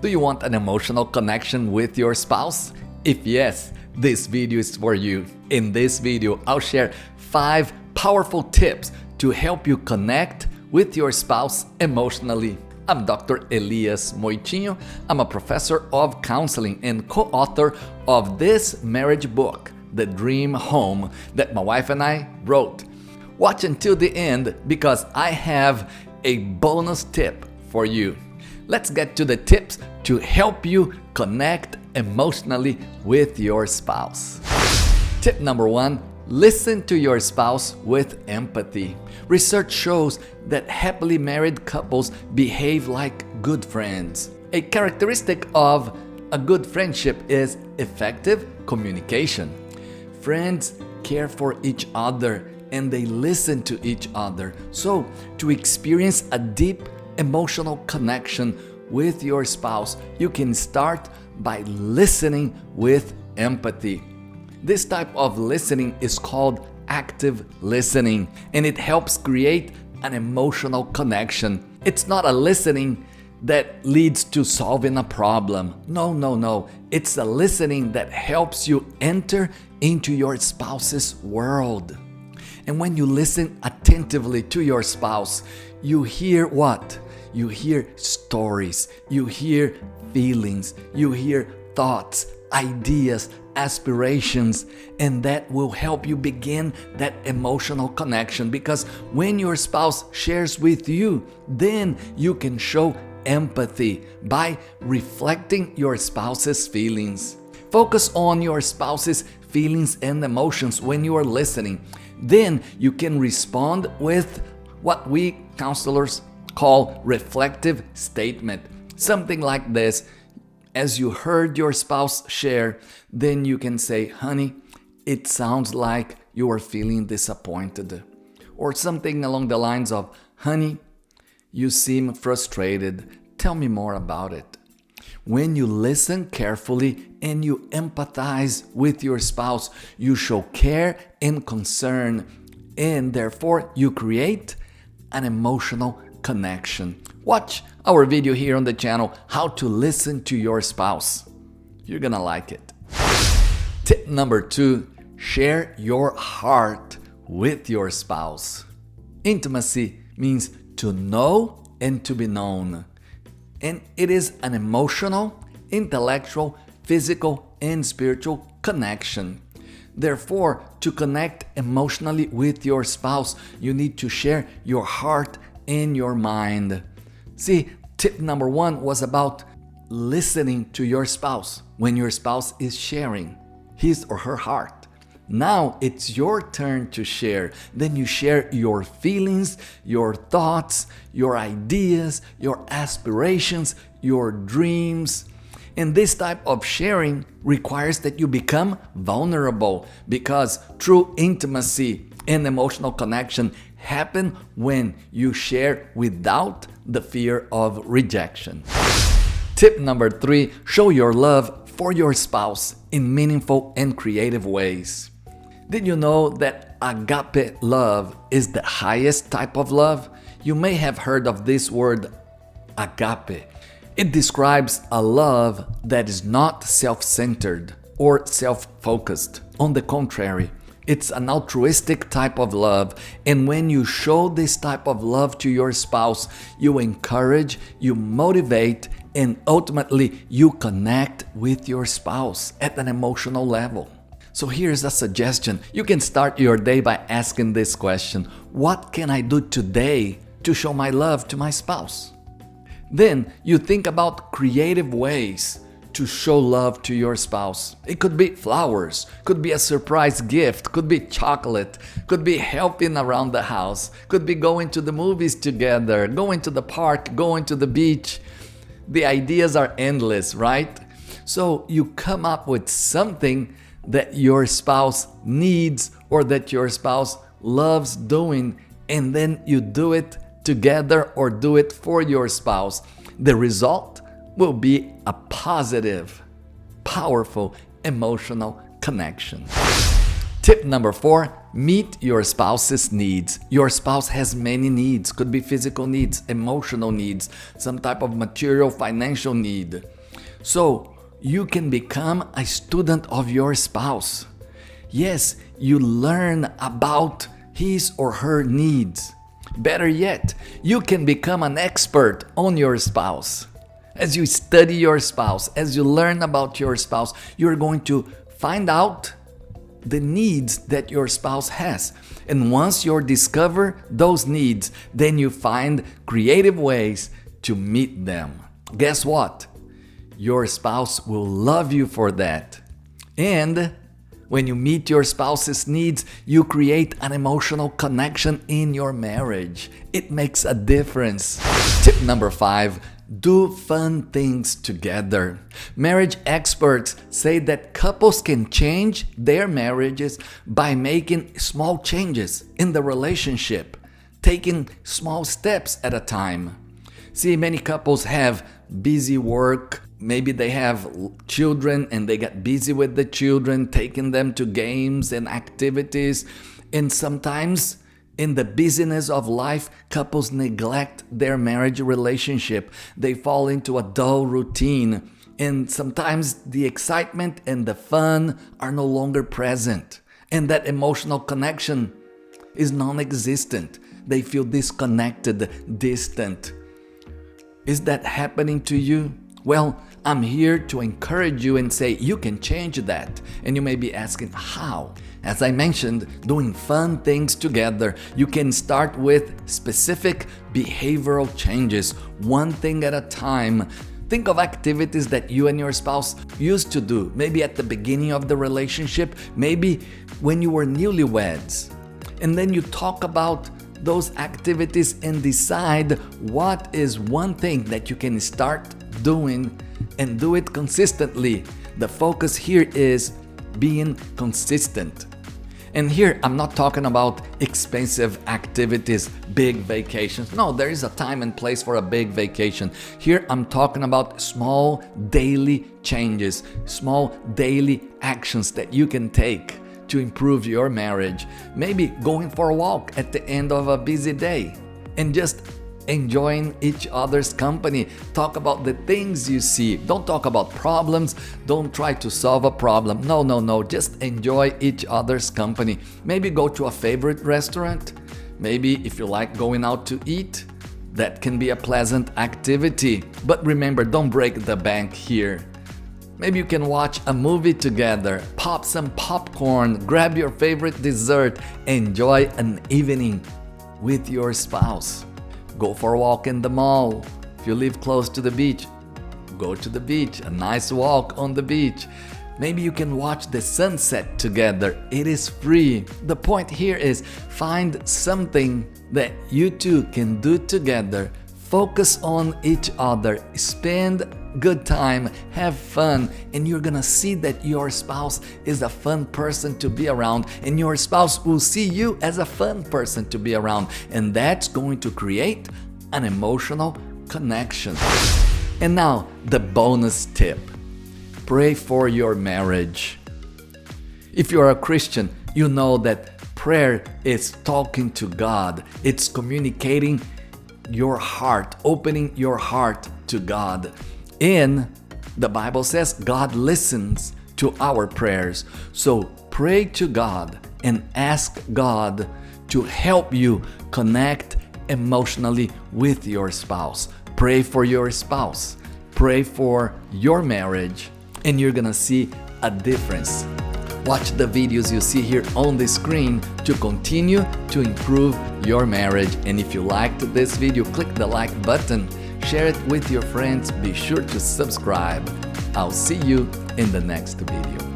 Do you want an emotional connection with your spouse? If yes, this video is for you. In this video, I'll share 5 powerful tips to help you connect with your spouse emotionally. I'm Dr. Elias Moitinho. I'm a professor of counseling and co-author of this marriage book, The Dream Home, that my wife and I wrote. Watch until the end because I have a bonus tip for you. Let's get to the tips to help you connect emotionally with your spouse. Tip number 1, listen to your spouse with empathy. Research shows that happily married couples behave like good friends. A characteristic of a good friendship is effective communication. Friends care for each other and they listen to each other. So, to experience a deep emotional connection with your spouse, you can start by listening with empathy. This type of listening is called active listening, and it helps create an emotional connection. It's not a listening that leads to solving a problem. No. It's a listening that helps you enter into your spouse's world. And when you listen attentively to your spouse, you hear what? You hear stories, you hear feelings, you hear thoughts, ideas, aspirations, and that will help you begin that emotional connection, because when your spouse shares with you, then you can show empathy by reflecting your spouse's feelings. Focus on your spouse's feelings and emotions when you are listening. Then you can respond with what we counselors call reflective statement. Something like this. As you heard your spouse share, then you can say, honey, it sounds like you are feeling disappointed. Or something along the lines of, honey, you seem frustrated. Tell me more about it. When you listen carefully and you empathize with your spouse, you show care and concern, and therefore you create an emotional connection. Watch our video here on the channel, How to Listen to Your Spouse. You're gonna like it. Tip number 2, share your heart with your spouse. Intimacy means to know and to be known. And it is an emotional, intellectual, physical, and spiritual connection. Therefore, to connect emotionally with your spouse, you need to share your heart and your mind. See, tip number 1 was about listening to your spouse when your spouse is sharing his or her heart. Now it's your turn to share. Then you share your feelings, your thoughts, your ideas, your aspirations, your dreams. And this type of sharing requires that you become vulnerable, because true intimacy and emotional connection happen when you share without the fear of rejection. Tip number 3, show your love for your spouse in meaningful and creative ways. Did you know that agape love is the highest type of love? You may have heard of this word, agape. It describes a love that is not self-centered or self-focused. On the contrary, it's an altruistic type of love, and when you show this type of love to your spouse, you encourage, you motivate, and ultimately you connect with your spouse at an emotional level. So here's a suggestion. You can start your day by asking this question: what can I do today to show my love to my spouse? Then you think about creative ways to show love to your spouse. It could be flowers, could be a surprise gift, could be chocolate, could be helping around the house, could be going to the movies together, going to the park, going to the beach. The ideas are endless, right? So you come up with something that your spouse needs or that your spouse loves doing, and then you do it together or do it for your spouse. The result will be a positive, powerful, emotional connection. Tip number 4, meet your spouse's needs. Your spouse has many needs. Could be physical needs, emotional needs, some type of material, financial need. So you can become a student of your spouse. Yes, you learn about his or her needs. Better yet, you can become an expert on your spouse. As you study your spouse, as you learn about your spouse, you're going to find out the needs that your spouse has. And once you discover those needs, then you find creative ways to meet them. Guess what? Your spouse will love you for that. And when you meet your spouse's needs, you create an emotional connection in your marriage. It makes a difference. Tip number 5, do fun things together. Marriage experts say that couples can change their marriages by making small changes in the relationship, taking small steps at a time. See, many couples have busy work. Maybe they have children and they get busy with the children, taking them to games and activities. And sometimes in the busyness of life, couples neglect their marriage relationship. They fall into a dull routine. And sometimes the excitement and the fun are no longer present. And that emotional connection is non-existent. They feel disconnected, distant. Is that happening to you? Well, I'm here to encourage you and say you can change that. And you may be asking, how? As I mentioned, doing fun things together. You can start with specific behavioral changes, one thing at a time. Think of activities that you and your spouse used to do, maybe at the beginning of the relationship, maybe when you were newlyweds. And then you talk about those activities and decide what is one thing that you can start doing and do it consistently. The focus here is being consistent. And here I'm not talking about expensive activities, big vacations. No, there is a time and place for a big vacation. Here I'm talking about small daily changes, small daily actions that you can take to improve your marriage. Maybe going for a walk at the end of a busy day and just enjoying each other's company. Talk about the things you see. Don't talk about problems. Don't try to solve a problem. No. Just enjoy each other's company. Maybe go to a favorite restaurant. Maybe if you like going out to eat, that can be a pleasant activity. But remember, don't break the bank here. Maybe you can watch a movie together, pop some popcorn, grab your favorite dessert, enjoy an evening with your spouse. Go for a walk in the mall. If you live close to the beach, go to the beach, a nice walk on the beach. Maybe you can watch the sunset together. It is free. The point here is find something that you two can do together. Focus on each other, spend good time, have fun, and you're gonna see that your spouse is a fun person to be around, and your spouse will see you as a fun person to be around, and that's going to create an emotional connection. And now, the bonus tip. Pray for your marriage. If you're a Christian, you know that prayer is talking to God. It's communicating your heart, opening your heart to God. And the Bible says God listens to our prayers. So pray to God and ask God to help you connect emotionally with your spouse. Pray for your spouse. Pray for your marriage, and you're gonna see a difference. Watch the videos you see here on the screen to continue to improve your marriage. And if you liked this video, click the like button, share it with your friends, be sure to subscribe. I'll see you in the next video.